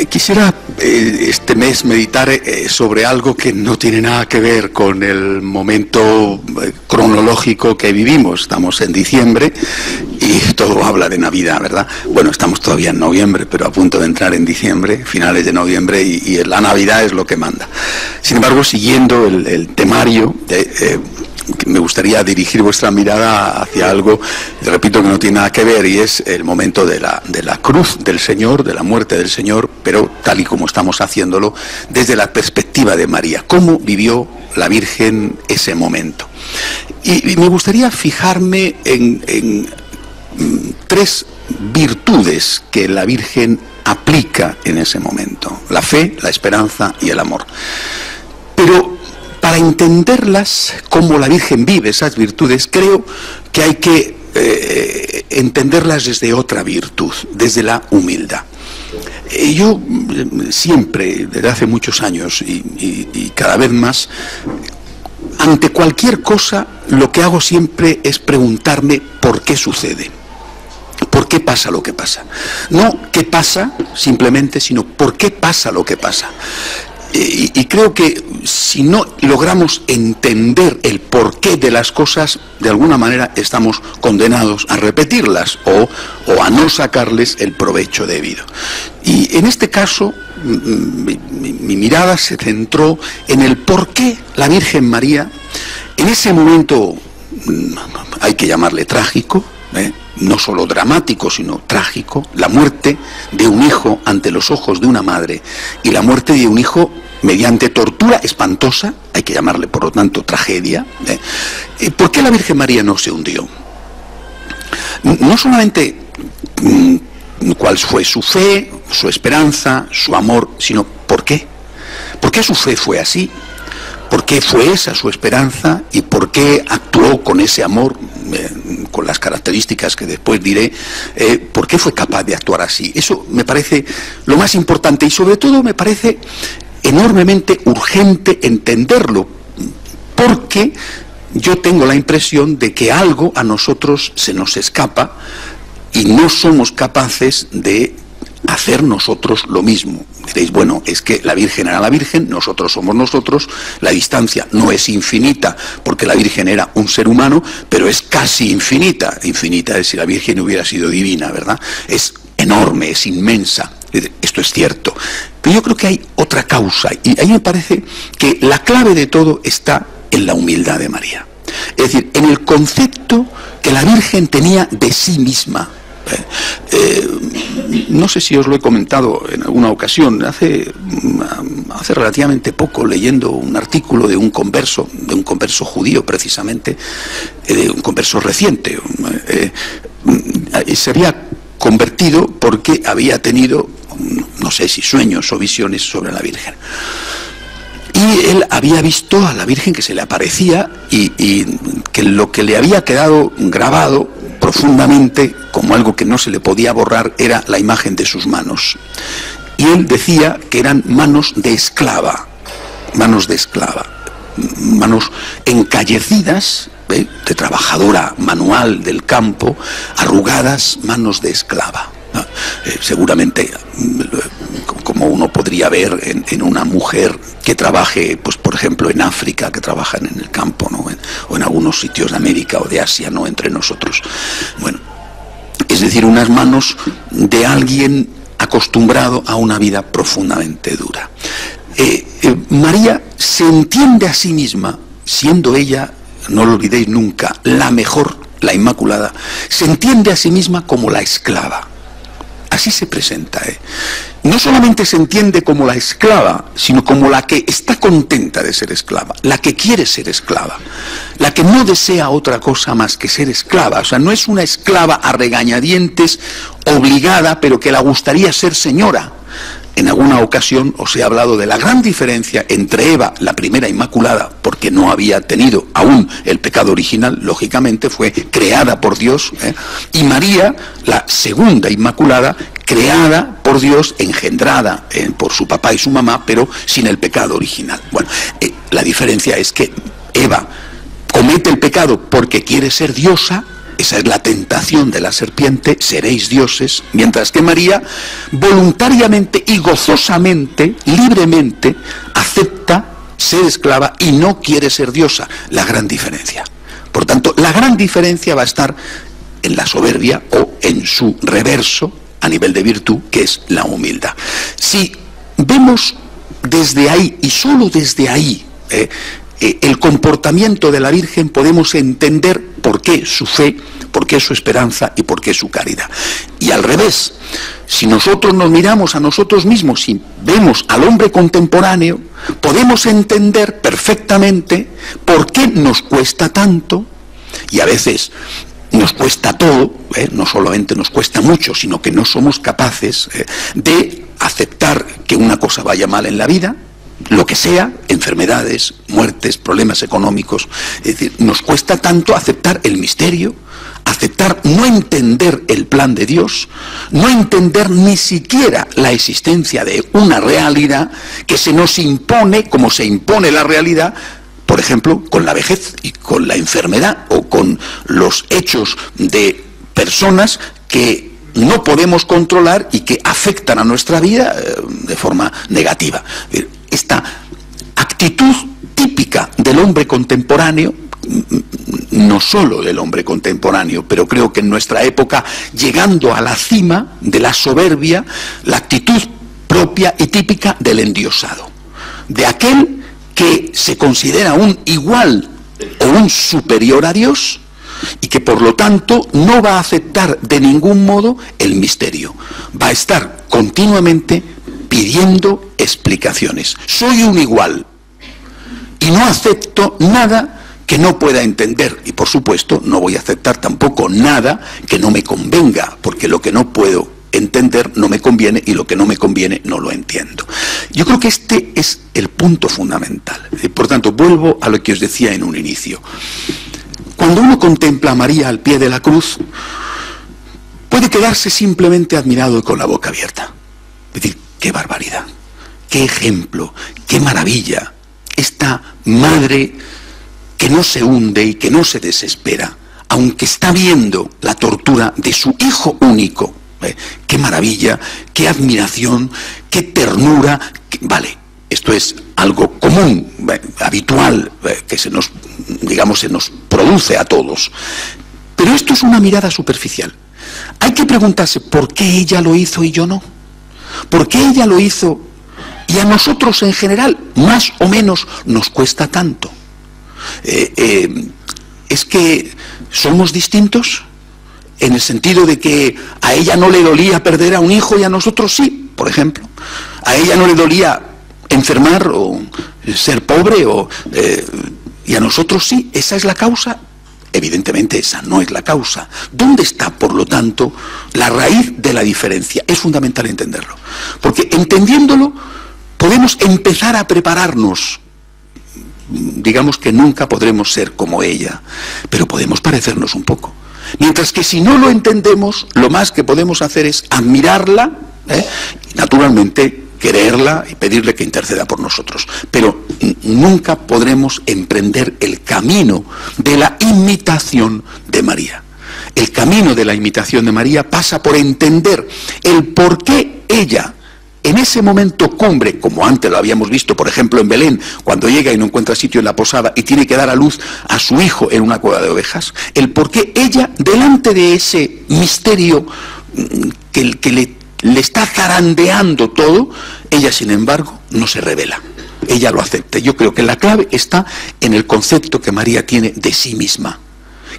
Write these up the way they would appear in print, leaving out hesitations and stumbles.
Quisiera este mes meditar sobre algo que no tiene nada que ver con el momento cronológico que vivimos. Estamos en diciembre y todo habla de Navidad, ¿verdad? Bueno, estamos todavía en noviembre, pero a punto de entrar en diciembre, finales de noviembre, y la Navidad es lo que manda. Sin embargo, siguiendo el temario, me gustaría dirigir vuestra mirada hacia algo, repito, que no tiene nada que ver, y es el momento de la cruz del Señor, de la muerte del Señor, pero tal y como estamos haciéndolo desde la perspectiva de María. ¿Cómo vivió la Virgen ese momento? Y me gustaría fijarme en tres virtudes que la Virgen aplica en ese momento: la fe, la esperanza y el amor. Pero para entenderlas, cómo la Virgen vive esas virtudes, creo que hay que entenderlas desde otra virtud, desde la humildad. Yo siempre, desde hace muchos años y cada vez más, ante cualquier cosa, lo que hago siempre es preguntarme por qué sucede. ¿Por qué pasa lo que pasa? No qué pasa simplemente, sino por qué pasa lo que pasa. Y creo que si no logramos entender el porqué de las cosas, de alguna manera estamos condenados a repetirlas o a no sacarles el provecho debido. Y en este caso, mi mirada se centró en el por qué la Virgen María, en ese momento, hay que llamarle trágico, no solo dramático, sino trágico, la muerte de un hijo ante los ojos de una madre y la muerte de un hijo mediante tortura espantosa, hay que llamarle por lo tanto tragedia. ¿Por qué la Virgen María no se hundió? No solamente cuál fue su fe, su esperanza, su amor, sino ¿por qué? ¿Por qué su fe fue así? ¿Por qué fue esa su esperanza? ¿Y por qué actuó con ese amor, con las características que después diré? ¿Por qué fue capaz de actuar así? Eso me parece lo más importante, y sobre todo me parece enormemente urgente entenderlo, porque yo tengo la impresión de que algo a nosotros se nos escapa y no somos capaces de hacer nosotros lo mismo. Diréis, bueno, es que la Virgen era la Virgen, nosotros somos nosotros, la distancia no es infinita porque la Virgen era un ser humano, pero es casi infinita. Infinita es si la Virgen hubiera sido divina, ¿verdad? Es enorme, es inmensa. Esto es cierto. Pero yo creo que hay otra causa, y ahí me parece que la clave de todo está en la humildad de María. Es decir, en el concepto que la Virgen tenía de sí misma. No sé si os lo he comentado en alguna ocasión, hace relativamente poco, leyendo un artículo de un converso judío precisamente, de un converso reciente, se había convertido porque había tenido, no sé si sueños o visiones sobre la Virgen. Y él había visto a la Virgen que se le aparecía y que lo que le había quedado grabado profundamente como algo que no se le podía borrar era la imagen de sus manos. Y él decía que eran manos de esclava, manos encallecidas, de trabajadora manual del campo, arrugadas, manos de esclava. Seguramente, como uno podría ver en una mujer que trabaje, pues por ejemplo en África, que trabajan en el campo, ¿no? O en algunos sitios de América o de Asia, no entre nosotros. Bueno, es decir, unas manos de alguien acostumbrado a una vida profundamente dura. María se entiende a sí misma, siendo ella, no lo olvidéis nunca, la mejor, la Inmaculada, se entiende a sí misma como la esclava. Así se presenta. No solamente se entiende como la esclava, sino como la que está contenta de ser esclava, la que quiere ser esclava, la que no desea otra cosa más que ser esclava. O sea, no es una esclava a regañadientes, obligada, pero que le gustaría ser señora. En alguna ocasión os he hablado de la gran diferencia entre Eva, la primera Inmaculada, porque no había tenido aún el pecado original, lógicamente fue creada por Dios, y María, la segunda Inmaculada, creada por Dios, engendrada por su papá y su mamá, pero sin el pecado original. Bueno, la diferencia es que Eva comete el pecado porque quiere ser diosa, Esa es la tentación de la serpiente, seréis dioses, mientras que María voluntariamente y gozosamente, libremente, acepta ser esclava y no quiere ser diosa. La gran diferencia. Por tanto, la gran diferencia va a estar en la soberbia o en su reverso a nivel de virtud, que es la humildad. Si vemos desde ahí, y solo desde ahí, el comportamiento de la Virgen, podemos entender por qué su fe, por qué su esperanza y por qué su caridad. Y al revés, si nosotros nos miramos a nosotros mismos y vemos al hombre contemporáneo, podemos entender perfectamente por qué nos cuesta tanto, y a veces nos cuesta todo, no solamente nos cuesta mucho, sino que no somos capaces de aceptar que una cosa vaya mal en la vida, lo que sea, enfermedades, muertes, problemas económicos. Es decir, nos cuesta tanto aceptar el misterio, aceptar no entender el plan de Dios, no entender ni siquiera la existencia de una realidad que se nos impone, como se impone la realidad, por ejemplo, con la vejez y con la enfermedad o con los hechos de personas que no podemos controlar y que afectan a nuestra vida de forma negativa. Esta actitud típica del hombre contemporáneo, no solo del hombre contemporáneo, pero creo que en nuestra época, llegando a la cima de la soberbia, la actitud propia y típica del endiosado, de aquel que se considera un igual o un superior a Dios y que por lo tanto no va a aceptar de ningún modo el misterio. Va a estar continuamente pidiendo explicaciones. Soy un igual y no acepto nada que no pueda entender, y por supuesto no voy a aceptar tampoco nada que no me convenga, porque lo que no puedo entender no me conviene y lo que no me conviene no lo entiendo. Yo creo que este es el punto fundamental. Por tanto, vuelvo a lo que os decía en un inicio. Cuando uno contempla a María al pie de la cruz, puede quedarse simplemente admirado y con la boca abierta. Es decir, qué barbaridad, qué ejemplo, qué maravilla. Esta madre que no se hunde y que no se desespera, aunque está viendo la tortura de su hijo único. Qué maravilla, qué admiración, qué ternura. Vale, esto es algo común, habitual, que se nos produce a todos. Pero esto es una mirada superficial. Hay que preguntarse por qué ella lo hizo y yo no. ¿Por qué ella lo hizo y a nosotros en general, más o menos, nos cuesta tanto? ¿Es que somos distintos? En el sentido de que a ella no le dolía perder a un hijo y a nosotros sí, por ejemplo. A ella no le dolía enfermar o ser pobre y a nosotros sí. ¿Esa es la causa? Evidentemente esa no es la causa. ¿Dónde está, por lo tanto, la raíz de la diferencia? Es fundamental entenderlo. Porque entendiéndolo podemos empezar a prepararnos. Digamos que nunca podremos ser como ella, pero podemos parecernos un poco. Mientras que si no lo entendemos, lo más que podemos hacer es admirarla, y naturalmente quererla y pedirle que interceda por nosotros. Pero nunca podremos emprender el camino de la imitación de María. El camino de la imitación de María pasa por entender el por qué ella, en ese momento cumbre, como antes lo habíamos visto, por ejemplo, en Belén, cuando llega y no encuentra sitio en la posada y tiene que dar a luz a su hijo en una cueva de ovejas, el por qué ella, delante de ese misterio que le está zarandeando todo, ella, sin embargo, no se revela. Ella lo acepta. Yo creo que la clave está en el concepto que María tiene de sí misma,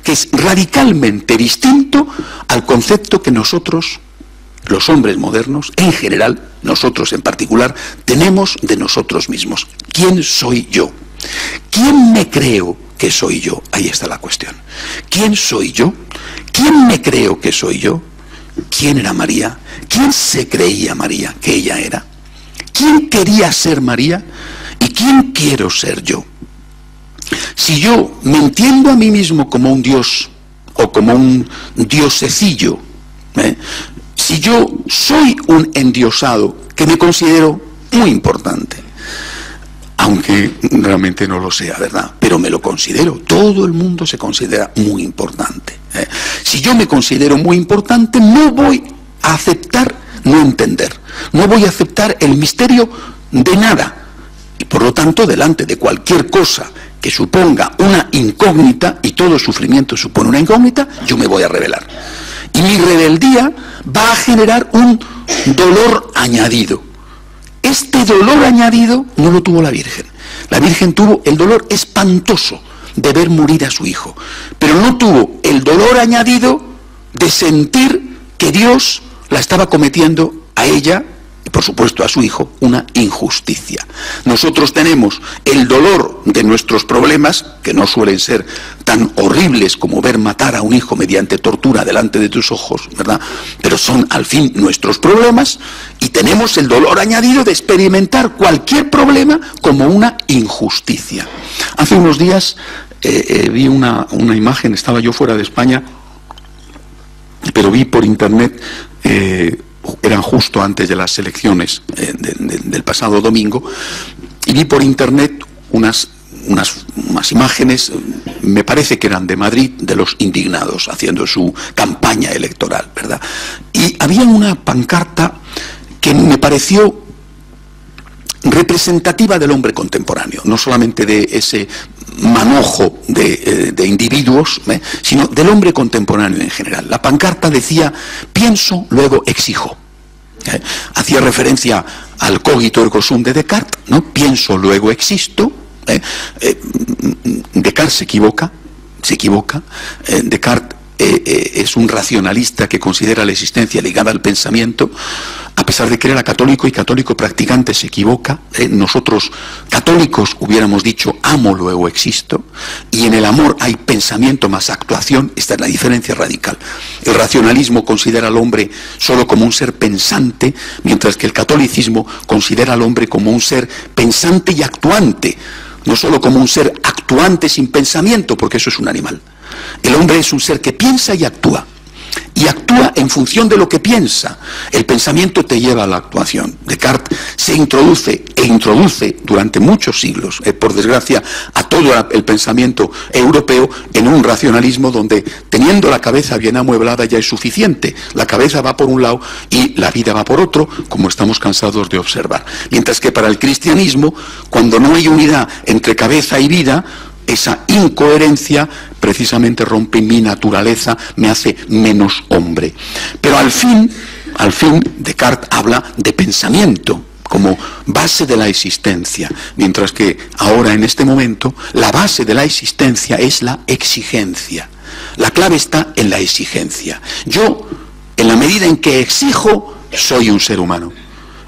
que es radicalmente distinto al concepto que nosotros, los hombres modernos, en general, nosotros en particular, tenemos de nosotros mismos. ¿Quién soy yo? ¿Quién me creo que soy yo? Ahí está la cuestión. ¿Quién soy yo? ¿Quién me creo que soy yo? ¿Quién era María? ¿Quién se creía María que ella era? ¿Quién quería ser María? ¿Y quién quiero ser yo? Si yo me entiendo a mí mismo como un dios o como un diosecillo, si yo soy un endiosado, que me considero muy importante, aunque realmente no lo sea, ¿verdad? Pero me lo considero, todo el mundo se considera muy importante. Si yo me considero muy importante, no voy a aceptar no entender, no voy a aceptar el misterio de nada, y por lo tanto, delante de cualquier cosa que suponga una incógnita, y todo sufrimiento supone una incógnita, yo me voy a rebelar. Y mi rebeldía va a generar un dolor añadido. Este dolor añadido no lo tuvo la Virgen. La Virgen tuvo el dolor espantoso de ver morir a su hijo, pero no tuvo el dolor añadido de sentir que Dios la estaba cometiendo a ella, y por supuesto a su hijo, una injusticia. Nosotros tenemos el dolor de nuestros problemas, que no suelen ser tan horribles como ver matar a un hijo mediante tortura delante de tus ojos, ¿verdad? Pero son al fin nuestros problemas, y tenemos el dolor añadido de experimentar cualquier problema como una injusticia. Hace unos días vi una imagen, estaba yo fuera de España, pero vi por internet, eran justo antes de las elecciones del pasado domingo, y vi por internet unas imágenes, me parece que eran de Madrid, de los indignados haciendo su campaña electoral, ¿verdad? Y había una pancarta que me pareció representativa del hombre contemporáneo, no solamente de ese manojo de individuos, sino del hombre contemporáneo en general. La pancarta decía: pienso, luego exijo. Hacía referencia al cogito ergo sum de Descartes, ¿no? Pienso, luego existo. Descartes se equivoca. Descartes es un racionalista que considera la existencia ligada al pensamiento. A pesar de que era católico y católico practicante, se equivoca. Nosotros, católicos, hubiéramos dicho amo, luego existo. Y en el amor hay pensamiento más actuación. Esta es la diferencia radical. El racionalismo considera al hombre solo como un ser pensante, mientras que el catolicismo considera al hombre como un ser pensante y actuante. No solo como un ser actuante sin pensamiento, porque eso es un animal. El hombre es un ser que piensa y actúa en función de lo que piensa. El pensamiento te lleva a la actuación. Descartes se introduce durante muchos siglos, por desgracia, a todo el pensamiento europeo en un racionalismo donde, teniendo la cabeza bien amueblada, ya es suficiente. La cabeza va por un lado y la vida va por otro, como estamos cansados de observar. Mientras que para el cristianismo, cuando no hay unidad entre cabeza y vida, esa incoherencia precisamente rompe mi naturaleza, me hace menos hombre. Pero al fin, Descartes habla de pensamiento como base de la existencia, mientras que ahora, en este momento, la base de la existencia es la exigencia. La clave está en la exigencia. Yo, en la medida en que exijo, soy un ser humano.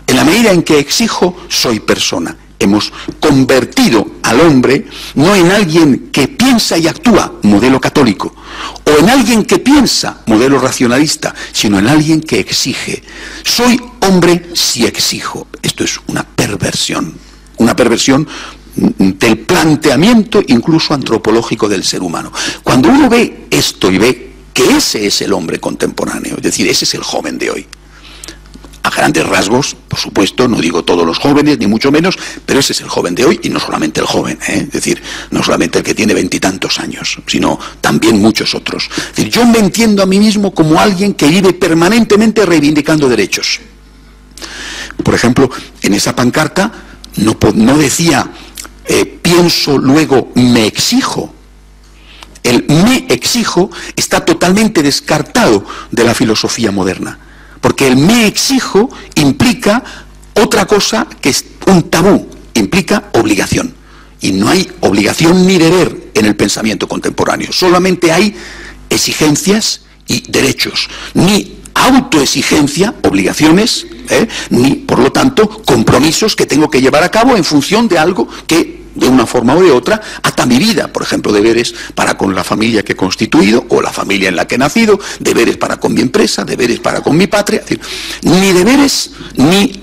En la medida en que exijo, soy persona. Hemos convertido al hombre no en alguien que piensa y actúa, modelo católico, o en alguien que piensa, modelo racionalista, sino en alguien que exige. Soy hombre si exijo. Esto es una perversión del planteamiento incluso antropológico del ser humano. Cuando uno ve esto y ve que ese es el hombre contemporáneo, es decir, ese es el joven de hoy. A grandes rasgos, por supuesto, no digo todos los jóvenes, ni mucho menos, pero ese es el joven de hoy, y no solamente el joven, es decir, no solamente el que tiene 20 y tantos años, sino también muchos otros. Es decir, yo me entiendo a mí mismo como alguien que vive permanentemente reivindicando derechos. Por ejemplo, en esa pancarta no decía pienso, luego me exijo. El me exijo está totalmente descartado de la filosofía moderna. Porque el me exijo implica otra cosa que es un tabú, implica obligación. Y no hay obligación ni deber en el pensamiento contemporáneo. Solamente hay exigencias y derechos. Ni autoexigencia, obligaciones, ni, por lo tanto, compromisos que tengo que llevar a cabo en función de algo que, de una forma o de otra, ata mi vida. Por ejemplo, deberes para con la familia que he constituido o la familia en la que he nacido, deberes para con mi empresa, deberes para con mi patria. Es decir, ni deberes ni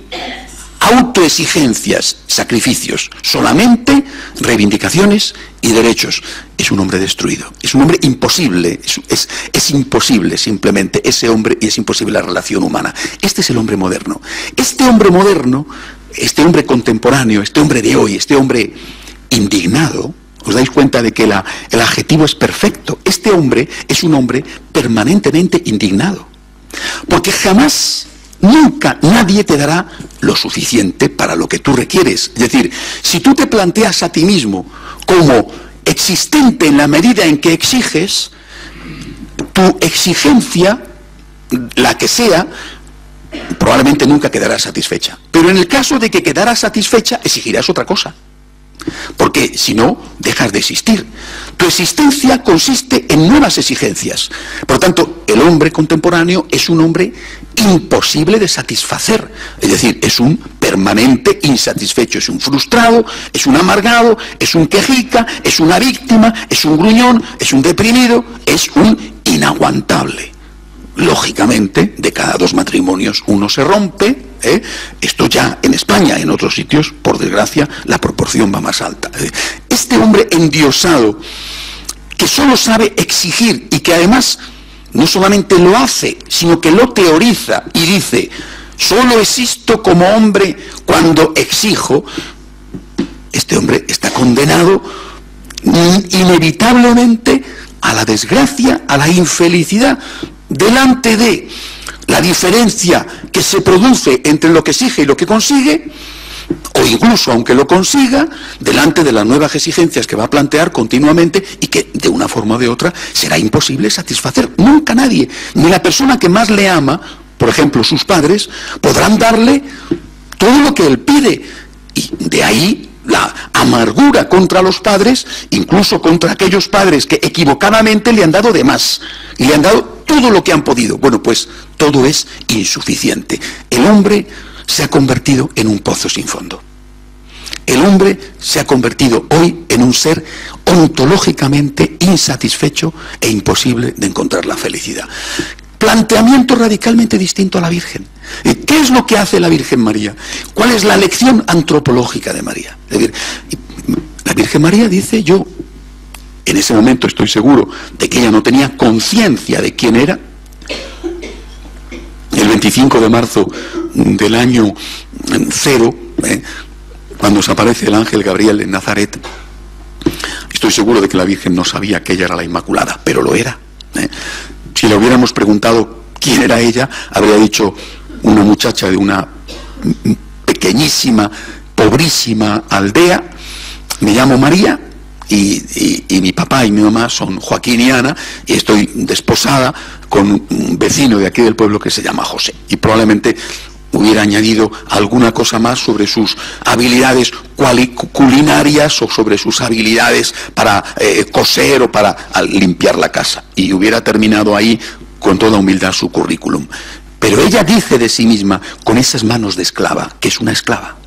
autoexigencias, sacrificios, solamente reivindicaciones y derechos. Es un hombre destruido, es un hombre imposible, es imposible simplemente ese hombre, y es imposible la relación humana. Este es el hombre moderno. Este hombre moderno, este hombre contemporáneo, este hombre de hoy, este hombre indignado, ¿Os dais cuenta de que el adjetivo es perfecto? Este hombre es un hombre permanentemente indignado. Porque jamás, nunca, nadie te dará lo suficiente para lo que tú requieres. Es decir, si tú te planteas a ti mismo como existente en la medida en que exiges, tu exigencia, la que sea, probablemente nunca quedará satisfecha. Pero en el caso de que quedara satisfecha, exigirás otra cosa. Porque si no, dejas de existir. Tu existencia consiste en nuevas exigencias. Por lo tanto, el hombre contemporáneo es un hombre imposible de satisfacer. Es decir, es un permanente insatisfecho, es un frustrado, es un amargado, es un quejica, es una víctima, es un gruñón, es un deprimido, es un inaguantable. Lógicamente, de cada 2 matrimonios uno se rompe. Esto ya en España, en otros sitios, por desgracia, la proporción va más alta. Este hombre endiosado, que solo sabe exigir y que además no solamente lo hace, sino que lo teoriza y dice, solo existo como hombre cuando exijo, este hombre está condenado inevitablemente a la desgracia, a la infelicidad, delante de la diferencia que se produce entre lo que exige y lo que consigue, o incluso aunque lo consiga, delante de las nuevas exigencias que va a plantear continuamente y que de una forma o de otra será imposible satisfacer. Nunca nadie, ni la persona que más le ama, por ejemplo sus padres, podrán darle todo lo que él pide. Y de ahí la amargura contra los padres, incluso contra aquellos padres que equivocadamente le han dado de más y le han dado todo lo que han podido. Bueno, pues todo es insuficiente. El hombre se ha convertido en un pozo sin fondo. El hombre se ha convertido hoy en un ser ontológicamente insatisfecho e imposible de encontrar la felicidad. Planteamiento radicalmente distinto a la Virgen. ¿Qué es lo que hace la Virgen María? ¿Cuál es la lección antropológica de María? Es decir, la Virgen María dice, yo en ese momento estoy seguro de que ella no tenía conciencia de quién era. El 25 de marzo del año 0, cuando se aparece el ángel Gabriel en Nazaret, estoy seguro de que la Virgen no sabía que ella era la Inmaculada, pero lo era. Si le hubiéramos preguntado quién era ella, habría dicho una muchacha de una pequeñísima, pobrísima aldea, me llamo María, y mi papá y mi mamá son Joaquín y Ana, y estoy desposada con un vecino de aquí del pueblo que se llama José. Y probablemente hubiera añadido alguna cosa más sobre sus habilidades culinarias o sobre sus habilidades para coser o para limpiar la casa. Y hubiera terminado ahí con toda humildad su currículum. Pero ella dice de sí misma, con esas manos de esclava, que es una esclava.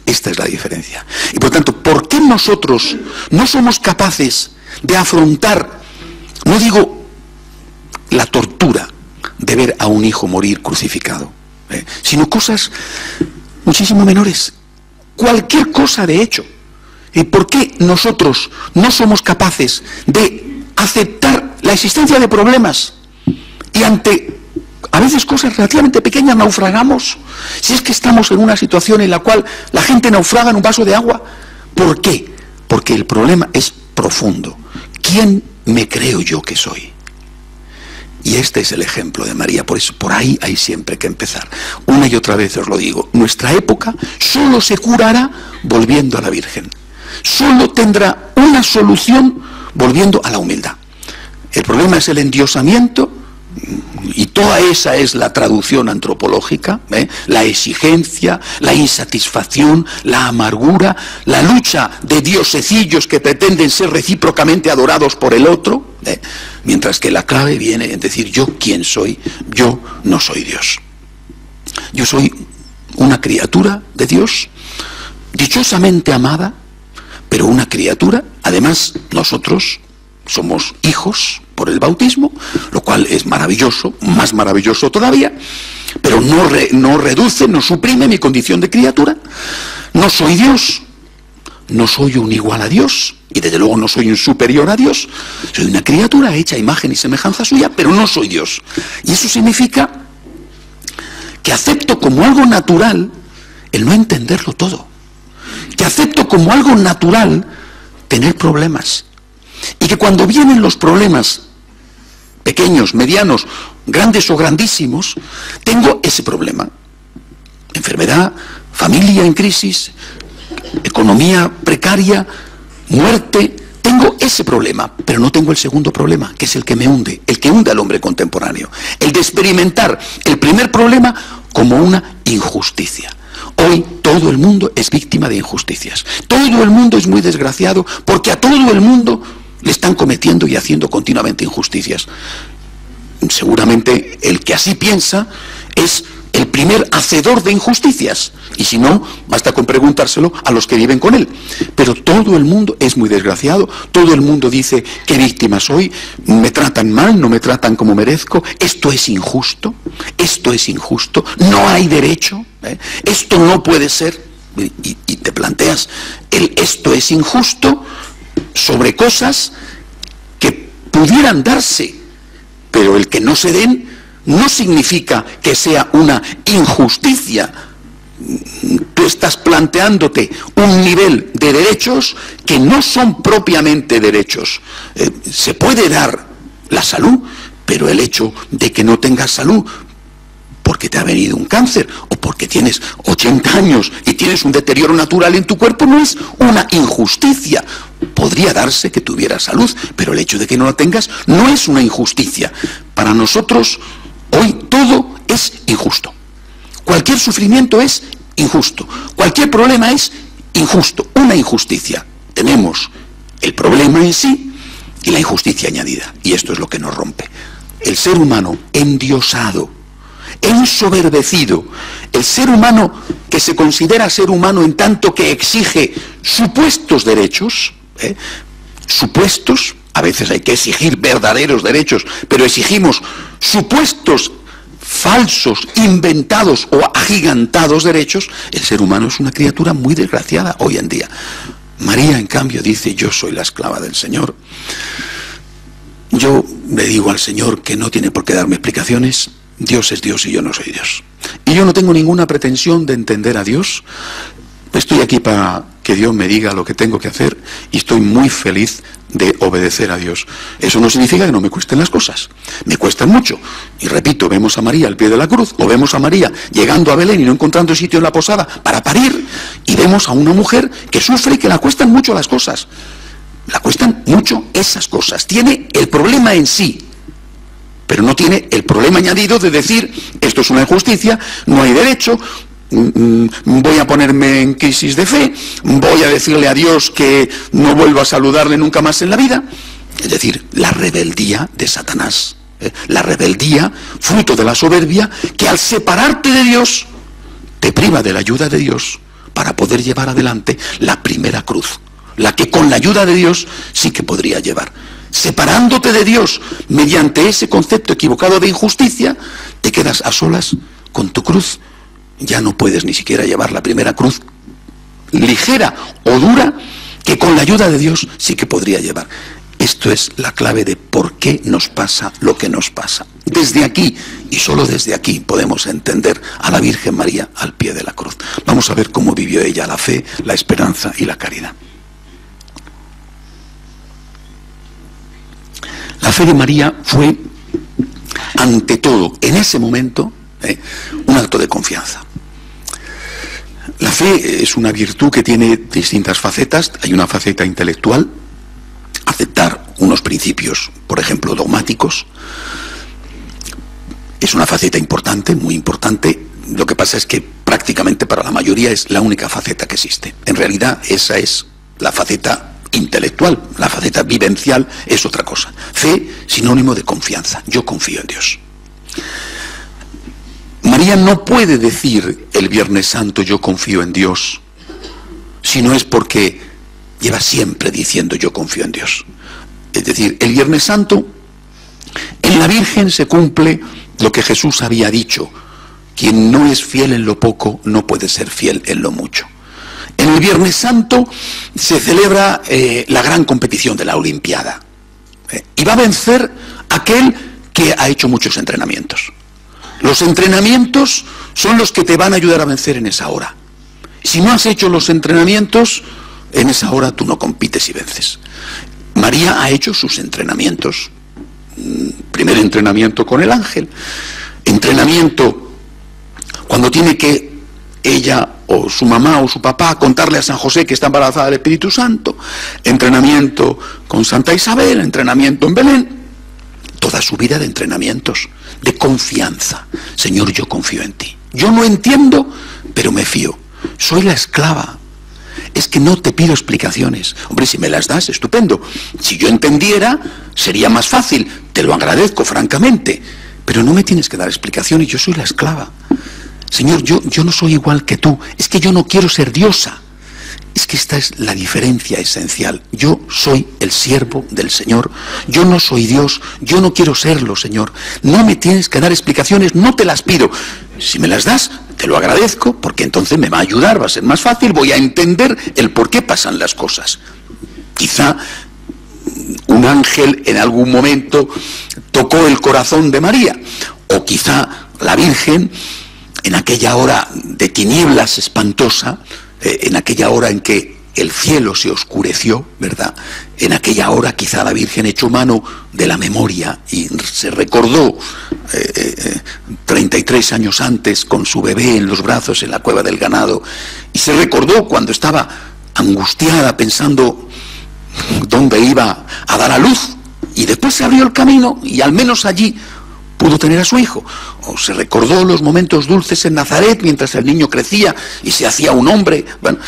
Esta es la diferencia. Y por tanto, ¿por qué nosotros no somos capaces de afrontar, no digo la tortura de ver a un hijo morir crucificado, sino cosas muchísimo menores, cualquier cosa de hecho? ¿Y por qué nosotros no somos capaces de aceptar la existencia de problemas y ante a veces cosas relativamente pequeñas naufragamos? Si es que estamos en una situación en la cual la gente naufraga en un vaso de agua. ¿Por qué? Porque el problema es profundo. ¿Quién me creo yo que soy? Y este es el ejemplo de María. Por eso, por ahí hay siempre que empezar. Una y otra vez os lo digo, nuestra época solo se curará volviendo a la Virgen. Solo tendrá una solución volviendo a la humildad. El problema es el endiosamiento, y toda esa es la traducción antropológica, la exigencia, la insatisfacción, la amargura, la lucha de diosecillos que pretenden ser recíprocamente adorados por el otro, mientras que la clave viene en decir, ¿yo quién soy? Yo no soy Dios. Yo soy una criatura de Dios, dichosamente amada, pero una criatura. Además, nosotros somos hijos por el bautismo, lo cual es maravilloso, más maravilloso todavía, pero no reduce, no suprime mi condición de criatura. No soy Dios, no soy un igual a Dios, y desde luego no soy un superior a Dios. Soy una criatura hecha a imagen y semejanza suya, pero no soy Dios. Y eso significa que acepto como algo natural el no entenderlo todo, que acepto como algo natural tener problemas. Y que cuando vienen los problemas, pequeños, medianos, grandes o grandísimos, tengo ese problema. Enfermedad, familia en crisis, economía precaria, muerte. Tengo ese problema, pero no tengo el segundo problema, que es el que me hunde, el que hunde al hombre contemporáneo. El de experimentar el primer problema como una injusticia. Hoy todo el mundo es víctima de injusticias. Todo el mundo es muy desgraciado porque a todo el mundo le están cometiendo y haciendo continuamente injusticias. Seguramente el que así piensa es el primer hacedor de injusticias, y si no, basta con preguntárselo a los que viven con él. Pero todo el mundo es muy desgraciado, todo el mundo dice: qué víctima soy, me tratan mal, no me tratan como merezco, esto es injusto, no hay derecho, esto no puede ser, y te planteas esto es injusto sobre cosas que pudieran darse, pero el que no se den no significa que sea una injusticia. Tú estás planteándote un nivel de derechos que no son propiamente derechos. Se puede dar la salud, pero el hecho de que no tengas salud porque te ha venido un cáncer o porque tienes 80 años y tienes un deterioro natural en tu cuerpo no es una injusticia. Podría darse que tuvieras salud, pero el hecho de que no la tengas no es una injusticia. Para nosotros hoy todo es injusto. Cualquier sufrimiento es injusto. Cualquier problema es injusto. Una injusticia. Tenemos el problema en sí y la injusticia añadida. Y esto es lo que nos rompe. El ser humano endiosado, ensoberbecido, el ser humano que se considera ser humano en tanto que exige supuestos derechos, supuestos. A veces hay que exigir verdaderos derechos, pero exigimos supuestos falsos, inventados o agigantados derechos. El ser humano es una criatura muy desgraciada hoy en día. María, en cambio, dice: yo soy la esclava del Señor. Yo le digo al Señor que no tiene por qué darme explicaciones. Dios es Dios y yo no soy Dios. Y yo no tengo ninguna pretensión de entender a Dios. Estoy aquí para que Dios me diga lo que tengo que hacer y estoy muy feliz de obedecer a Dios. Eso no significa que no me cuesten las cosas. Me cuestan mucho. Y repito, vemos a María al pie de la cruz, o vemos a María llegando a Belén y no encontrando sitio en la posada para parir, y vemos a una mujer que sufre y que la cuestan mucho las cosas. La cuestan mucho esas cosas. Tiene el problema en sí, pero no tiene el problema añadido de decir: esto es una injusticia, no hay derecho, voy a ponerme en crisis de fe, voy a decirle a Dios que no vuelvo a saludarle nunca más en la vida. Es decir, la rebeldía de Satanás, la rebeldía fruto de la soberbia, que al separarte de Dios te priva de la ayuda de Dios para poder llevar adelante la primera cruz, la que con la ayuda de Dios sí que podría llevar. Separándote de Dios mediante ese concepto equivocado de injusticia, te quedas a solas con tu cruz. Ya no puedes ni siquiera llevar la primera cruz ligera o dura que con la ayuda de Dios sí que podría llevar. Esto es la clave de por qué nos pasa lo que nos pasa. Desde aquí, y solo desde aquí, podemos entender a la Virgen María al pie de la cruz. Vamos a ver cómo vivió ella la fe, la esperanza y la caridad. La fe de María fue, ante todo, en ese momento, un acto de confianza. La fe es una virtud que tiene distintas facetas. Hay una faceta intelectual, aceptar unos principios, por ejemplo, dogmáticos. Es una faceta importante, muy importante. Lo que pasa es que prácticamente para la mayoría es la única faceta que existe. En realidad esa es la faceta intelectual, la faceta vivencial es otra cosa. Fe, sinónimo de confianza. Yo confío en Dios. María no puede decir el Viernes Santo: yo confío en Dios, si no es porque lleva siempre diciendo: yo confío en Dios. Es decir, el Viernes Santo, en la Virgen se cumple lo que Jesús había dicho: quien no es fiel en lo poco no puede ser fiel en lo mucho. En el Viernes Santo se celebra la gran competición de la Olimpiada, y va a vencer aquel que ha hecho muchos entrenamientos. Los entrenamientos son los que te van a ayudar a vencer en esa hora. Si no has hecho los entrenamientos, En esa hora tú no compites y vences. María ha hecho sus entrenamientos. Primer entrenamiento con el ángel, entrenamiento cuando tiene que ella o su mamá o su papá contarle a San José que está embarazada del Espíritu Santo, entrenamiento con Santa Isabel, entrenamiento en Belén, toda su vida de entrenamientos, de confianza. Señor, yo confío en ti. Yo no entiendo, pero me fío. Soy la esclava. Es que no te pido explicaciones. Hombre, si me las das, estupendo. Si yo entendiera, sería más fácil. Te lo agradezco, francamente. Pero no me tienes que dar explicaciones, yo soy la esclava. Señor, yo no soy igual que tú. Es que yo no quiero ser diosa. Es que esta es la diferencia esencial. Yo soy el siervo del Señor. Yo no soy Dios. Yo no quiero serlo, Señor. No me tienes que dar explicaciones, no te las pido. Si me las das, te lo agradezco, porque entonces me va a ayudar, va a ser más fácil, voy a entender el por qué pasan las cosas. Quizá un ángel en algún momento tocó el corazón de María, o quizá la Virgen, en aquella hora de tinieblas espantosa, en aquella hora en que el cielo se oscureció, ¿verdad? En aquella hora quizá la Virgen echó mano de la memoria y se recordó 33 años antes con su bebé en los brazos en la cueva del ganado, y se recordó cuando estaba angustiada pensando dónde iba a dar a luz, y después se abrió el camino y al menos allí pudo tener a su hijo. O se recordó los momentos dulces en Nazaret mientras el niño crecía y se hacía un hombre. Bueno,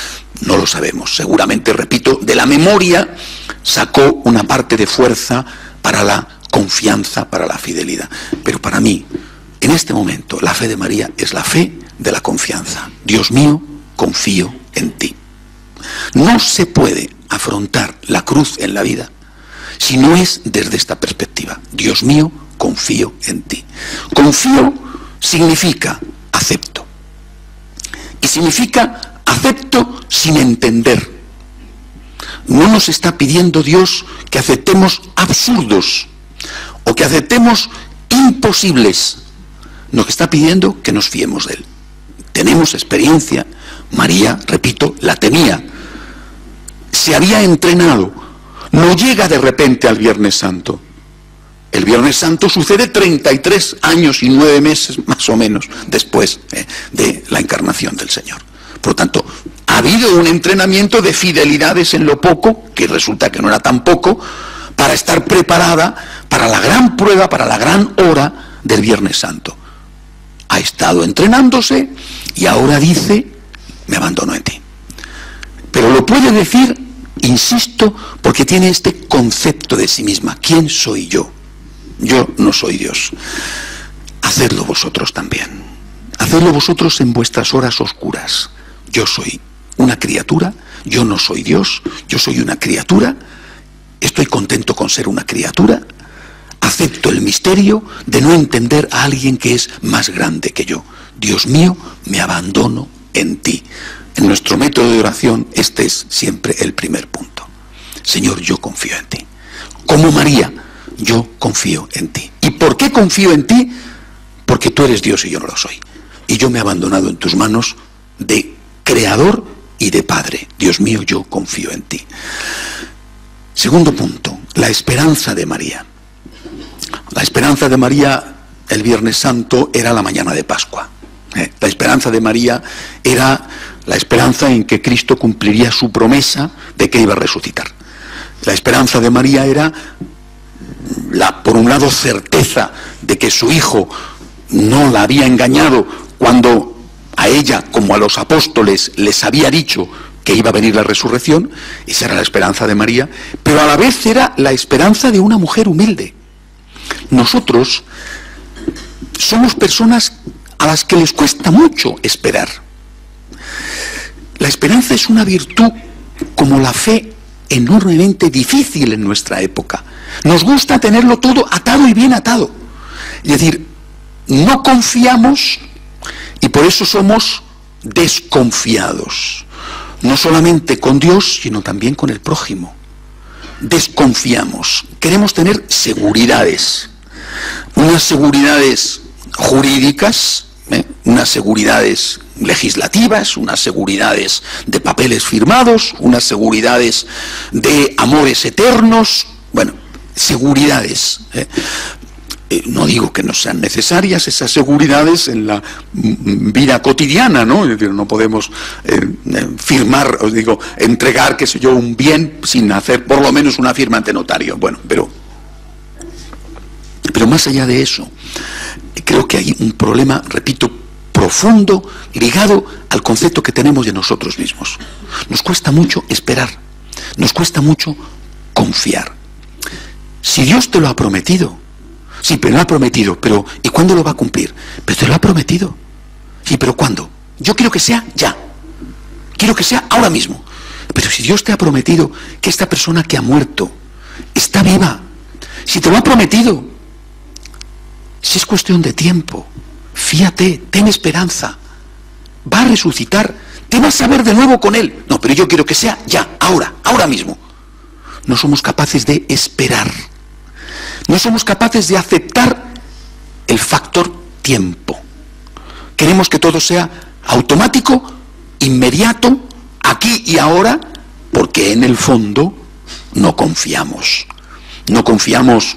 no lo sabemos. Seguramente, repito, de la memoria sacó una parte de fuerza para la confianza, para la fidelidad. Pero para mí, en este momento, la fe de María es la fe de la confianza. Dios mío, confío en ti. No se puede afrontar la cruz en la vida si no es desde esta perspectiva. Dios mío, confío en ti. Confío significa acepto. Y significa acepto sin entender. No nos está pidiendo Dios que aceptemos absurdos o que aceptemos imposibles. Nos está pidiendo que nos fiemos de Él. Tenemos experiencia. María, repito, la tenía. Se había entrenado. No llega de repente al Viernes Santo. El Viernes Santo sucede 33 años y 9 meses, más o menos, después de la encarnación del Señor. Por lo tanto, ha habido un entrenamiento de fidelidades en lo poco, que resulta que no era tan poco, para estar preparada para la gran prueba, para la gran hora del Viernes Santo. Ha estado entrenándose y ahora dice, me abandono en ti. Pero lo puede decir, insisto, porque tiene este concepto de sí misma. ¿Quién soy yo? Yo no soy Dios. Hacedlo vosotros también. Hacedlo vosotros en vuestras horas oscuras. Yo soy una criatura, yo no soy Dios, yo soy una criatura, estoy contento con ser una criatura, acepto el misterio de no entender a alguien que es más grande que yo. Dios mío, me abandono en ti. En nuestro método de oración este es siempre el primer punto. Señor, yo confío en ti. Como María, yo confío en ti. ¿Y por qué confío en ti? Porque tú eres Dios y yo no lo soy. Y yo me he abandonado en tus manos de Creador y de Padre. Dios mío, yo confío en ti. Segundo punto, la esperanza de María. La esperanza de María el Viernes Santo era la mañana de Pascua. La esperanza de María era la esperanza en que Cristo cumpliría su promesa de que iba a resucitar. La esperanza de María era por un lado, certeza de que su hijo no la había engañado cuando a ella, como a los apóstoles, les había dicho que iba a venir la resurrección. Esa era la esperanza de María, pero a la vez era la esperanza de una mujer humilde. Nosotros somos personas a las que les cuesta mucho esperar. La esperanza es una virtud, como la fe, enormemente difícil en nuestra época. Nos gusta tenerlo todo atado y bien atado. Es decir, no confiamos y por eso somos desconfiados. No solamente con Dios, sino también con el prójimo. Desconfiamos. Queremos tener seguridades. Unas seguridades jurídicas, unas seguridades legislativas, unas seguridades de papeles firmados, unas seguridades de amores eternos, bueno, seguridades. No digo que no sean necesarias esas seguridades en la vida cotidiana, ¿no? Es decir, no podemos firmar, os digo, entregar, qué sé yo, un bien sin hacer por lo menos una firma ante notario. Bueno, pero más allá de eso, creo que hay un problema, repito, profundo, ligado al concepto que tenemos de nosotros mismos. Nos cuesta mucho esperar, nos cuesta mucho confiar. Si Dios te lo ha prometido, sí, pero lo ha prometido, pero ¿y cuándo lo va a cumplir? Pero te lo ha prometido. Sí, pero ¿cuándo? Yo quiero que sea ya. Quiero que sea ahora mismo. Pero si Dios te ha prometido que esta persona que ha muerto está viva, si te lo ha prometido, si es cuestión de tiempo, fíate, ten esperanza, va a resucitar, te vas a ver de nuevo con Él. No, pero yo quiero que sea ya, ahora mismo. No somos capaces de esperar. No somos capaces de aceptar el factor tiempo. Queremos que todo sea automático, inmediato, aquí y ahora, porque en el fondo no confiamos. No confiamos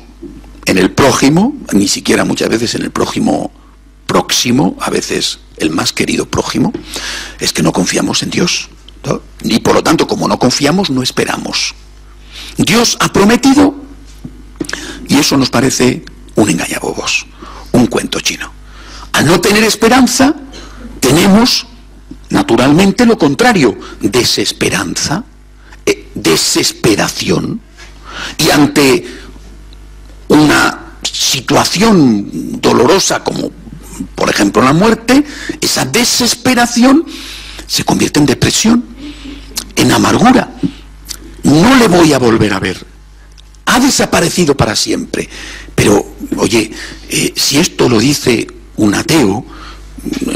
en el prójimo, ni siquiera muchas veces en el prójimo próximo, a veces el más querido prójimo. Es que no confiamos en Dios, ¿no? Y por lo tanto, como no confiamos, no esperamos. Dios ha prometido, y eso nos parece un engañabobos, un cuento chino. Al no tener esperanza, tenemos naturalmente lo contrario, desesperanza, desesperación, y ante una situación dolorosa como por ejemplo la muerte, esa desesperación se convierte en depresión, en amargura. No le voy a volver a ver, ha desaparecido para siempre. Pero oye, si esto lo dice un ateo,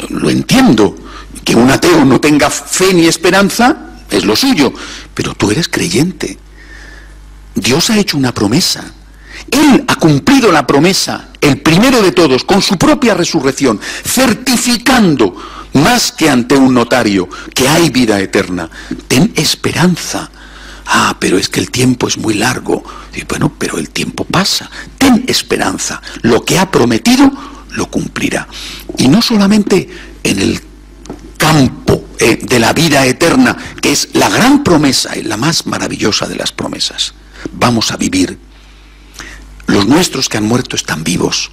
lo entiendo. Que un ateo no tenga fe ni esperanza es lo suyo, pero tú eres creyente. Dios ha hecho una promesa. Él ha cumplido la promesa, el primero de todos, con su propia resurrección, certificando más que ante un notario que hay vida eterna. Ten esperanza. Ah, pero es que el tiempo es muy largo. Y bueno, pero el tiempo pasa. Ten esperanza. Lo que ha prometido lo cumplirá. Y no solamente en el campo de la vida eterna, que es la gran promesa y la más maravillosa de las promesas. Vamos a vivir. Los nuestros que han muerto están vivos.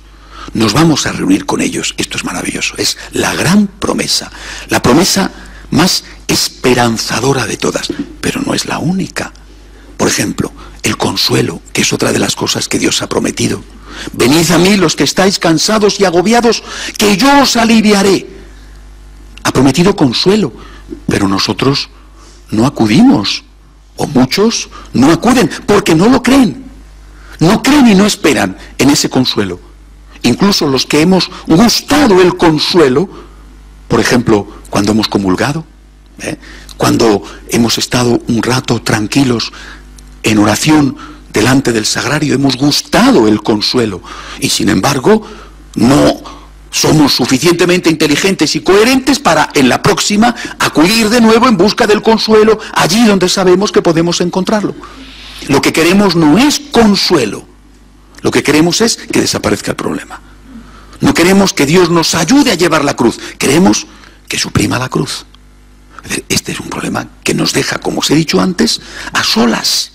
Nos vamos a reunir con ellos. Esto es maravilloso. Es la gran promesa. La promesa más esperanzadora de todas. Pero no es la única. Por ejemplo, el consuelo, que es otra de las cosas que Dios ha prometido. Venid a mí los que estáis cansados y agobiados, que yo os aliviaré. Ha prometido consuelo, pero nosotros no acudimos, o muchos no acuden, porque no lo creen. No creen y no esperan en ese consuelo. Incluso los que hemos gustado el consuelo, por ejemplo, cuando hemos comulgado, cuando hemos estado un rato tranquilos en oración delante del sagrario, hemos gustado el consuelo, y sin embargo no somos suficientemente inteligentes y coherentes para en la próxima acudir de nuevo en busca del consuelo allí donde sabemos que podemos encontrarlo. Lo que queremos no es consuelo, lo que queremos es que desaparezca el problema. No queremos que Dios nos ayude a llevar la cruz, queremos que suprima la cruz. Este es un problema que nos deja, como os he dicho antes, a solas.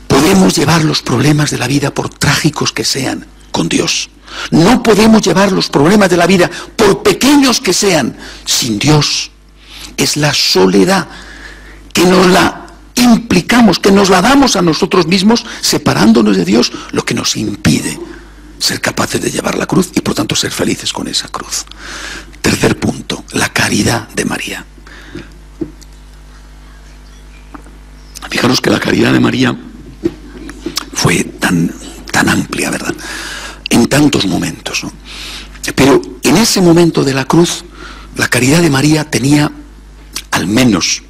Podemos llevar los problemas de la vida, por trágicos que sean, con Dios. No podemos llevar los problemas de la vida, por pequeños que sean, sin Dios. Es la soledad que nos la implicamos, que nos la damos a nosotros mismos, separándonos de Dios, lo que nos impide ser capaces de llevar la cruz y por tanto ser felices con esa cruz. Tercer punto, la caridad de María. Fijaros que la caridad de María fue tan amplia, ¿verdad? En tantos momentos, ¿no? Pero en ese momento de la cruz, la caridad de María tenía, al menos,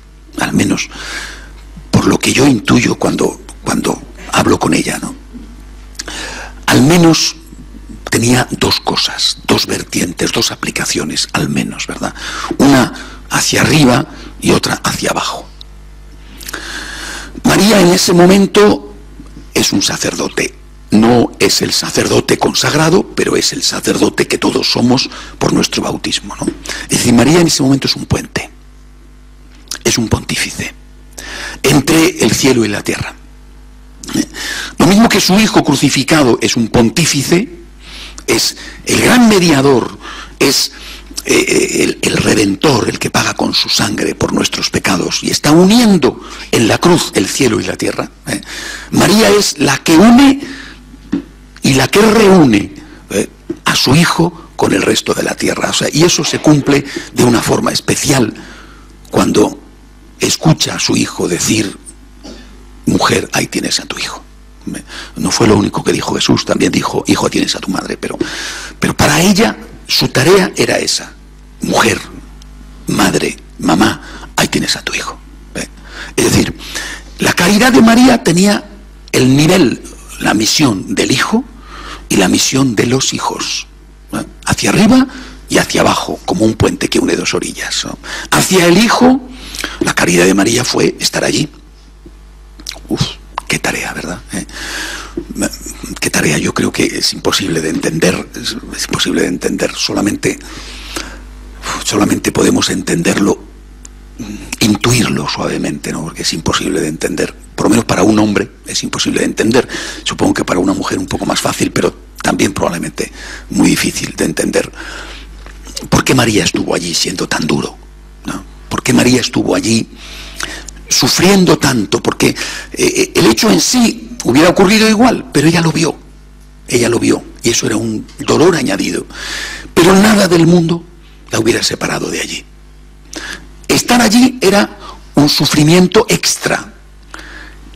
por lo que yo intuyo cuando hablo con ella, ¿no? Al menos tenía dos cosas, dos vertientes, dos aplicaciones al menos, ¿verdad? Una hacia arriba y otra hacia abajo. María en ese momento es un sacerdote. No es el sacerdote consagrado, pero es el sacerdote que todos somos por nuestro bautismo, ¿no? Es decir, María en ese momento es un puente, es un pontífice entre el cielo y la tierra. Lo mismo que su hijo crucificado es un pontífice, es el gran mediador, es el redentor, el que paga con su sangre por nuestros pecados y está uniendo en la cruz el cielo y la tierra. María es la que une y la que reúne a su hijo con el resto de la tierra. O sea, y eso se cumple de una forma especial cuando escucha a su hijo decir: mujer, ahí tienes a tu hijo. No fue lo único que dijo Jesús, también dijo: hijo, tienes a tu madre, pero para ella su tarea era esa: mujer, madre, mamá, ahí tienes a tu hijo. Es decir, la caridad de María tenía el nivel, la misión del hijo y la misión de los hijos, ¿no? Hacia arriba y hacia abajo, como un puente que une dos orillas, ¿no? Hacia el hijo, la caridad de María fue estar allí. Uf, qué tarea, ¿verdad? Qué tarea. Yo creo que es imposible de entender, es imposible de entender. Solamente podemos entenderlo, intuirlo suavemente, ¿no? Porque es imposible de entender. Por lo menos para un hombre es imposible de entender. Supongo que para una mujer un poco más fácil, pero también probablemente muy difícil de entender. ¿Por qué María estuvo allí siendo tan duro, ¿no? ¿Por qué María estuvo allí sufriendo tanto? Porque el hecho en sí hubiera ocurrido igual, pero ella lo vio, y eso era un dolor añadido. Pero nada del mundo la hubiera separado de allí. Estar allí era un sufrimiento extra,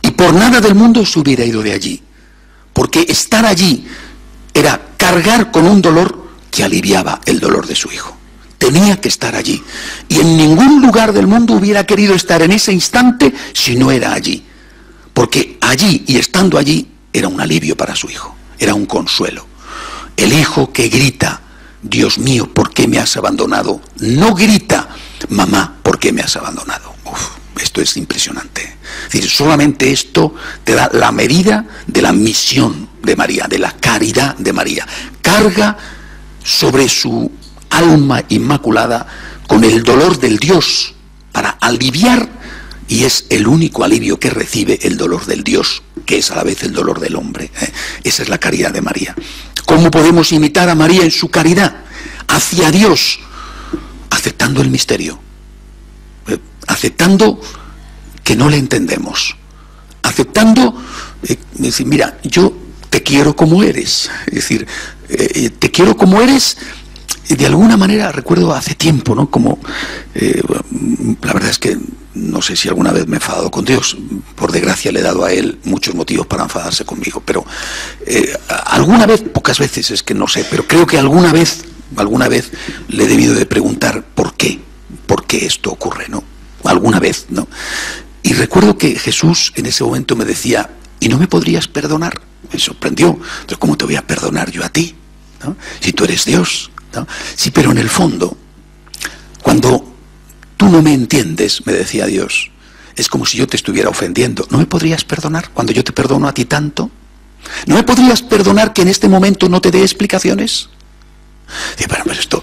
y por nada del mundo se hubiera ido de allí, porque estar allí era cargar con un dolor que aliviaba el dolor de su hijo. Tenía que estar allí, y en ningún lugar del mundo hubiera querido estar en ese instante si no era allí, porque allí y estando allí era un alivio para su hijo, era un consuelo. El hijo que grita: Dios mío, ¿por qué me has abandonado?, no grita: mamá, ¿por qué me has abandonado? Uf, esto es impresionante. Es decir, solamente esto te da la medida de la misión de María, de la caridad de María. Carga sobre su alma inmaculada con el dolor del Dios para aliviar, y es el único alivio que recibe, el dolor del Dios, que es a la vez el dolor del hombre. Esa es la caridad de María. ¿Cómo podemos imitar a María en su caridad hacia Dios? Aceptando el misterio, aceptando que no le entendemos, aceptando decir: mira, yo te quiero como eres. Es decir, te quiero como eres. De alguna manera, recuerdo hace tiempo, ¿no? Como la verdad es que no sé si alguna vez me he enfadado con Dios. Por desgracia le he dado a Él muchos motivos para enfadarse conmigo, pero alguna vez, pocas veces, es que no sé, pero creo que alguna vez le he debido de preguntar por qué esto ocurre, ¿no? Alguna vez, ¿no? Y recuerdo que Jesús en ese momento me decía: ¿y no me podrías perdonar? Me sorprendió. Entonces, ¿cómo te voy a perdonar yo a ti, ¿no? Si tú eres Dios, ¿no? Sí, pero en el fondo, cuando tú no me entiendes, me decía Dios, es como si yo te estuviera ofendiendo. ¿No me podrías perdonar cuando yo te perdono a ti tanto? ¿No me podrías perdonar que en este momento no te dé explicaciones? Dice: pero esto,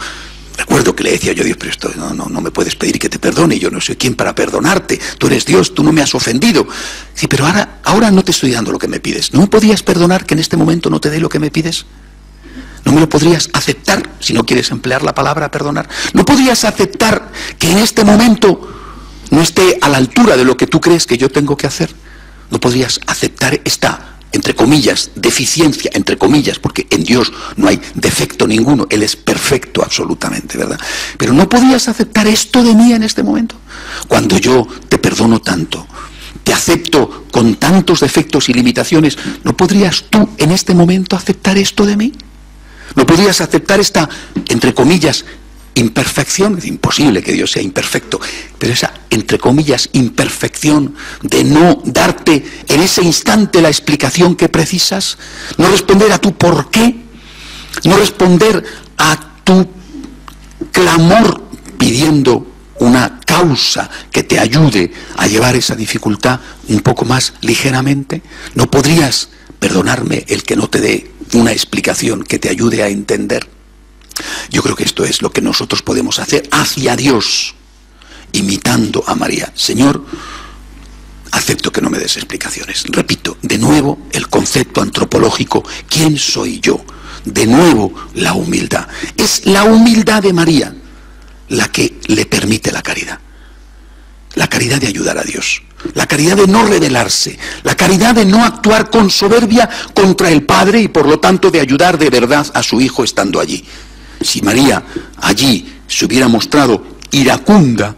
recuerdo que le decía yo a Dios: pero esto no me puedes pedir que te perdone, yo no soy quien para perdonarte, tú eres Dios, tú no me has ofendido. Sí, pero ahora no te estoy dando lo que me pides. ¿No me podrías perdonar que en este momento no te dé lo que me pides? ¿No me lo podrías aceptar, si no quieres emplear la palabra perdonar? ¿No podrías aceptar que en este momento no esté a la altura de lo que tú crees que yo tengo que hacer? ¿No podrías aceptar esta, entre comillas, deficiencia, entre comillas, porque en Dios no hay defecto ninguno, Él es perfecto absolutamente, ¿verdad? Pero ¿no podrías aceptar esto de mí en este momento? Cuando yo te perdono tanto, te acepto con tantos defectos y limitaciones, ¿no podrías tú en este momento aceptar esto de mí? ¿No podrías aceptar esta, entre comillas, imperfección? Es imposible que Dios sea imperfecto, pero esa, entre comillas, imperfección de no darte en ese instante la explicación que precisas, no responder a tu por qué, no responder a tu clamor pidiendo una causa que te ayude a llevar esa dificultad un poco más ligeramente. ¿No podrías perdonarme el que no te dé una explicación que te ayude a entender? Yo creo que esto es lo que nosotros podemos hacer hacia Dios, imitando a María. Señor, acepto que no me des explicaciones. Repito, de nuevo, el concepto antropológico, ¿quién soy yo? De nuevo, la humildad. Es la humildad de María la que le permite la caridad. La caridad de ayudar a Dios. La caridad de no rebelarse. La caridad de no actuar con soberbia contra el Padre y por lo tanto de ayudar de verdad a su Hijo estando allí. Si María allí se hubiera mostrado iracunda,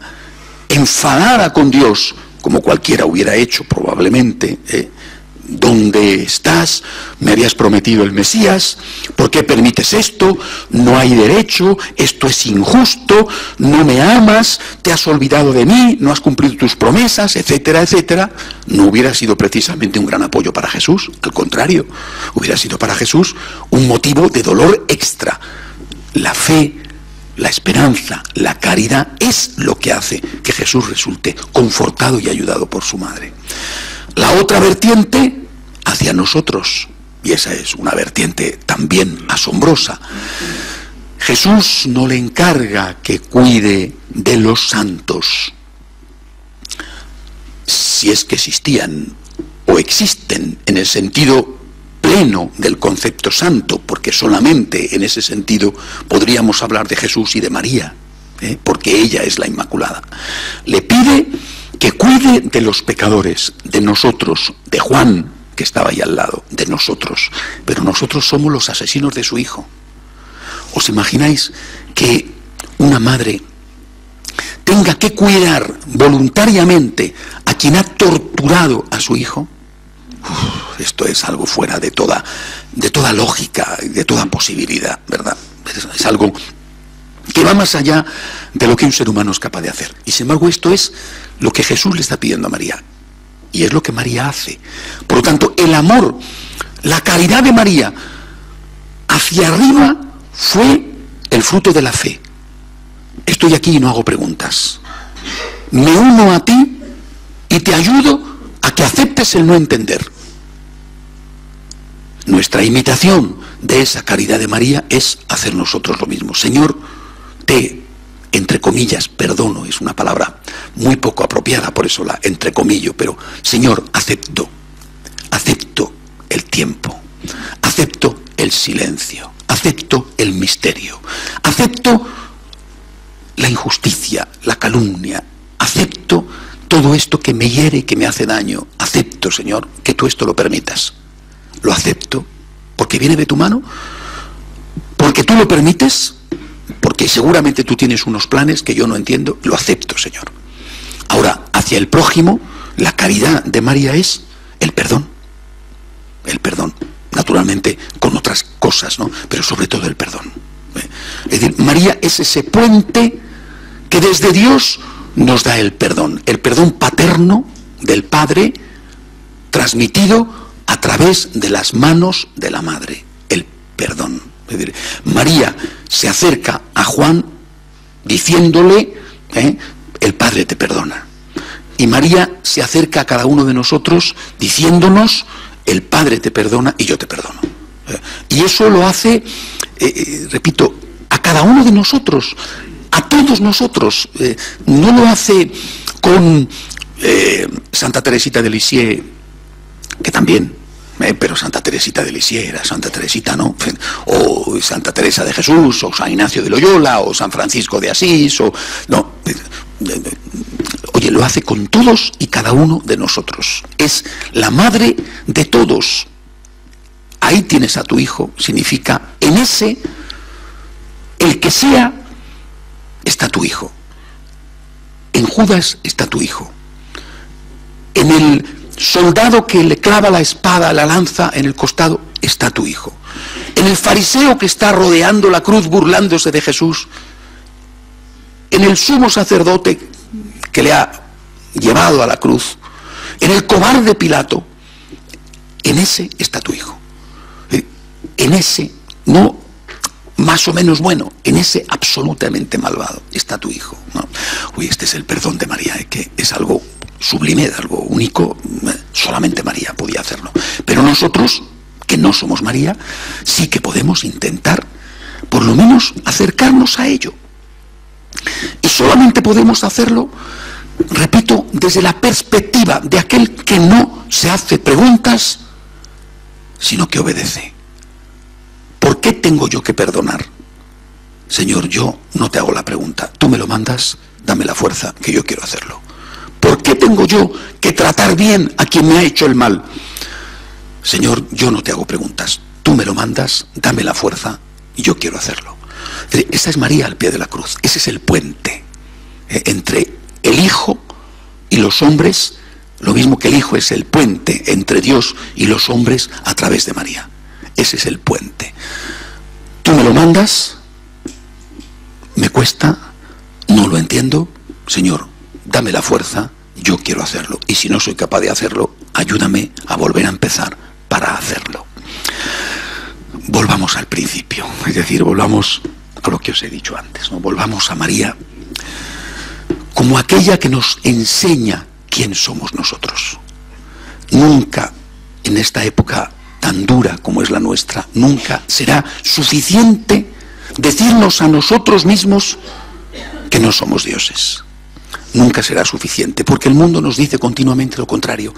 enfadada con Dios, como cualquiera hubiera hecho probablemente, ¿dónde estás? Me habías prometido el Mesías, ¿por qué permites esto? No hay derecho, esto es injusto, no me amas, te has olvidado de mí, no has cumplido tus promesas, etcétera, etcétera. No hubiera sido precisamente un gran apoyo para Jesús, al contrario, hubiera sido para Jesús un motivo de dolor extra. La fe, la esperanza, la caridad es lo que hace que Jesús resulte confortado y ayudado por su madre. La otra vertiente hacia nosotros, y esa es una vertiente también asombrosa. Jesús no le encarga que cuide de los santos, si es que existían o existen en el sentido pleno del concepto santo, porque solamente en ese sentido podríamos hablar de Jesús y de María, porque ella es la Inmaculada. Le pide que cuide de los pecadores, de nosotros, de Juan, que estaba ahí al lado, de nosotros, pero nosotros somos los asesinos de su hijo. ¿Os imagináis que una madre tenga que cuidar voluntariamente a quien ha torturado a su hijo? Esto es algo fuera de toda lógica, de toda posibilidad, ¿verdad? Es algo que va más allá de lo que un ser humano es capaz de hacer. Y sin embargo esto es lo que Jesús le está pidiendo a María. Y es lo que María hace. Por lo tanto, el amor, la caridad de María hacia arriba fue el fruto de la fe. Estoy aquí y no hago preguntas. Me uno a ti y te ayudo a que aceptes el no entender. Nuestra imitación de esa caridad de María es hacer nosotros lo mismo. Señor, te, entre comillas, perdono, es una palabra muy poco apropiada, por eso la entrecomillo, pero Señor, acepto el tiempo, acepto el silencio, acepto el misterio, acepto la injusticia, la calumnia, acepto todo esto que me hiere y que me hace daño. Acepto, Señor, que tú esto lo permitas. Lo acepto porque viene de tu mano, porque tú lo permites, porque seguramente tú tienes unos planes que yo no entiendo. Lo acepto, Señor. Ahora, hacia el prójimo, la caridad de María es el perdón. El perdón, naturalmente con otras cosas, ¿no? Pero sobre todo el perdón. Es decir, María es ese puente que desde Dios nos da el perdón paterno del Padre, transmitido a través de las manos de la Madre, el perdón. Es decir, María se acerca a Juan diciéndole, el Padre te perdona. Y María se acerca a cada uno de nosotros diciéndonos, el Padre te perdona y yo te perdono. Y eso lo hace, repito, a cada uno de nosotros, a todos nosotros. No lo hace con Santa Teresita de Lisieux, que también, pero Santa Teresita de Lisieux era Santa Teresita, ¿no? O Santa Teresa de Jesús, o San Ignacio de Loyola, o San Francisco de Asís, o no. Oye, lo hace con todos y cada uno de nosotros. Es la madre de todos. Ahí tienes a tu hijo, significa, en ese, el que sea, está tu hijo. En Judas está tu hijo. En el soldado que le clava la espada, la lanza en el costado, está tu hijo. En el fariseo que está rodeando la cruz burlándose de Jesús, en el sumo sacerdote que le ha llevado a la cruz, en el cobarde Pilato, en ese está tu hijo. En ese, no más o menos bueno, en ese absolutamente malvado está tu hijo, ¿no? Uy, este es el perdón de María, que es algo sublime, algo único, solamente María podía hacerlo. Pero nosotros, que no somos María, sí que podemos intentar, por lo menos, acercarnos a ello. Y solamente podemos hacerlo, repito, desde la perspectiva de aquel que no se hace preguntas, sino que obedece. ¿Por qué tengo yo que perdonar? Señor, yo no te hago la pregunta. Tú me lo mandas, dame la fuerza, que yo quiero hacerlo. ¿Por qué tengo yo que tratar bien a quien me ha hecho el mal? Señor, yo no te hago preguntas. Tú me lo mandas, dame la fuerza, y yo quiero hacerlo. Esa es María al pie de la cruz. Ese es el puente entre el Hijo y los hombres, lo mismo que el Hijo es el puente entre Dios y los hombres a través de María. Ese es el puente. Tú me lo mandas, me cuesta, no lo entiendo, Señor, dame la fuerza, yo quiero hacerlo. Y si no soy capaz de hacerlo, ayúdame a volver a empezar para hacerlo. Volvamos al principio, es decir, volvamos a lo que os he dicho antes, ¿no? Volvamos a María como aquella que nos enseña quién somos nosotros. Nunca en esta época tan dura como es la nuestra, nunca será suficiente decirnos a nosotros mismos que no somos dioses. Nunca será suficiente, porque el mundo nos dice continuamente lo contrario.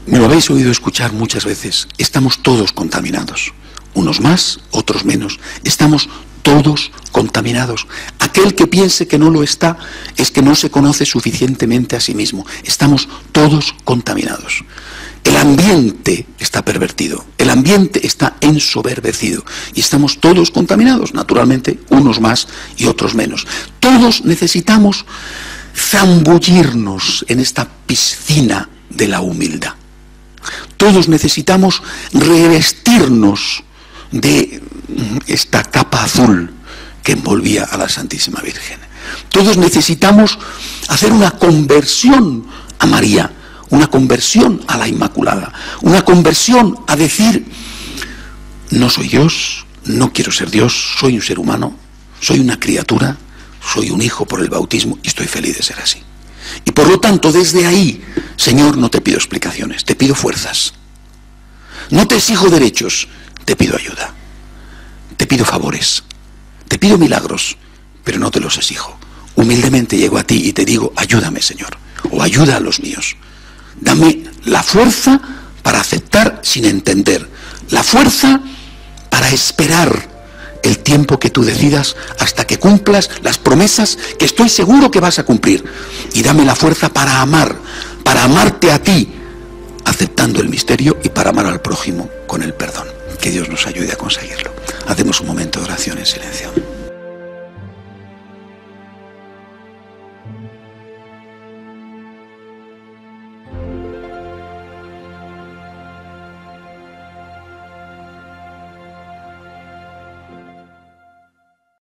Me lo habéis oído escuchar muchas veces. Estamos todos contaminados. Unos más, otros menos. Estamos todos contaminados. Aquel que piense que no lo está, es que no se conoce suficientemente a sí mismo. Estamos todos contaminados. El ambiente está pervertido, el ambiente está ensoberbecido y estamos todos contaminados, naturalmente, unos más y otros menos. Todos necesitamos zambullirnos en esta piscina de la humildad. Todos necesitamos revestirnos de esta capa azul que envolvía a la Santísima Virgen. Todos necesitamos hacer una conversión a María, una conversión a la Inmaculada, una conversión a decir: no soy Dios, no quiero ser Dios, soy un ser humano, soy una criatura, soy un hijo por el bautismo y estoy feliz de ser así. Y por lo tanto, desde ahí, Señor, no te pido explicaciones, te pido fuerzas. No te exijo derechos, te pido ayuda. Te pido favores, te pido milagros, pero no te los exijo. Humildemente llego a ti y te digo: ayúdame, Señor, o ayuda a los míos. Dame la fuerza para aceptar sin entender, la fuerza para esperar el tiempo que tú decidas hasta que cumplas las promesas que estoy seguro que vas a cumplir. Y dame la fuerza para amar, para amarte a ti, aceptando el misterio, y para amar al prójimo con el perdón. Que Dios nos ayude a conseguirlo. Hacemos un momento de oración en silencio.